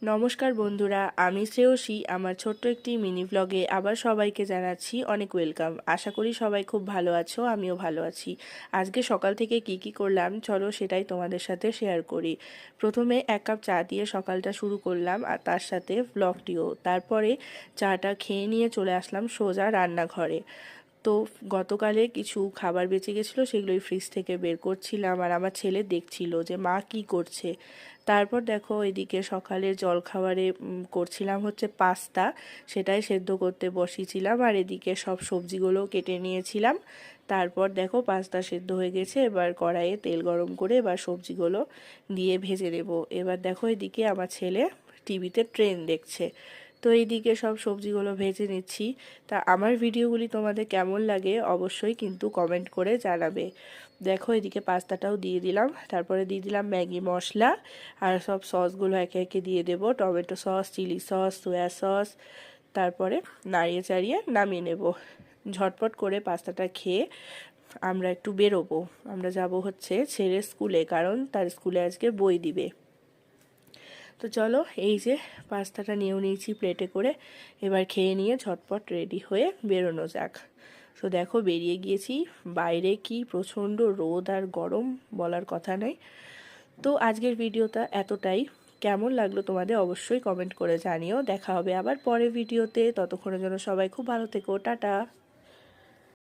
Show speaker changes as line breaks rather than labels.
নমস্কার বন্ধুরা, আমি শ্রেয়সী। আমার ছোট্ট একটি মিনি ব্লগে আবার সবাইকে জানাচ্ছি অনেক ওয়েলকাম। আশা করি সবাই খুব ভালো আছো, আমিও ভালো আছি। আজকে সকাল থেকে কি করলাম চলো সেটাই তোমাদের সাথে শেয়ার করি। প্রথমে 1 কাপ চা দিয়ে সকালটা শুরু করলাম, আর তার সাথে ব্লগটিও। তারপরে চাটা খেয়ে নিয়ে চলে আসলাম সোজা রান্নাঘরে। তো গতকালে কিছু খাবার বেঁচে গেছিলো, সেগুলোই ফ্রিজ থেকে বের করছিলাম, আর আমার ছেলে দেখছিল যে মা কি করছে। তারপর দেখো এদিকে সকালের জলখাবারে করছিলাম হচ্ছে পাস্তা, সেটাই সেদ্ধ করতে বসিয়েছিলাম, আর এদিকে সব সবজিগুলো কেটে নিয়েছিলাম। তারপর দেখো পাস্তা সেদ্ধ হয়ে গেছে, এবার কড়াইয়ে তেল গরম করে এবার সবজিগুলো দিয়ে ভেজে নেব। এবার দেখো এদিকে আমার ছেলে টিভিতে ট্রেন দেখছে। তো এইদিকে সব সবজিগুলো ভেজে নিচ্ছি। তা আমার ভিডিওগুলি তোমাদের কেমন লাগে অবশ্যই কিন্তু কমেন্ট করে জানাবে। দেখো এদিকে পাস্তাটাও দিয়ে দিলাম, তারপরে দিয়ে দিলাম ম্যাগি মশলা, আর সব সসগুলো একে একে দিয়ে দেব, tomato sauce, chilli sauce, soya sauce. তারপরে নাড়িয়ে চাড়িয়ে নামিয়ে নেব। ঝটপট করে পাস্তাটা খেয়ে আমরা একটু বেরোবো। আমরা যাব হচ্ছে ছেলের স্কুলে, কারণ তার স্কুলে আজকে বই দিবে। তো চলো, এই যে পাস্তাটা নিয়েও নিয়েছি প্লেটে করে, এবার খেয়ে নিয়ে ঝটপট রেডি হয়ে বেরোনো যাক। তো দেখো বেরিয়ে গিয়েছি। বাইরে কি প্রচণ্ড রোদ আর গরম, বলার কথা নেই। তো আজকের ভিডিওটা এতটাই। কেমন লাগলো তোমাদের অবশ্যই কমেন্ট করে জানিও। দেখা হবে আবার পরের ভিডিওতে, ততক্ষণের জন্য সবাই খুব ভালো থেকো, টাটা।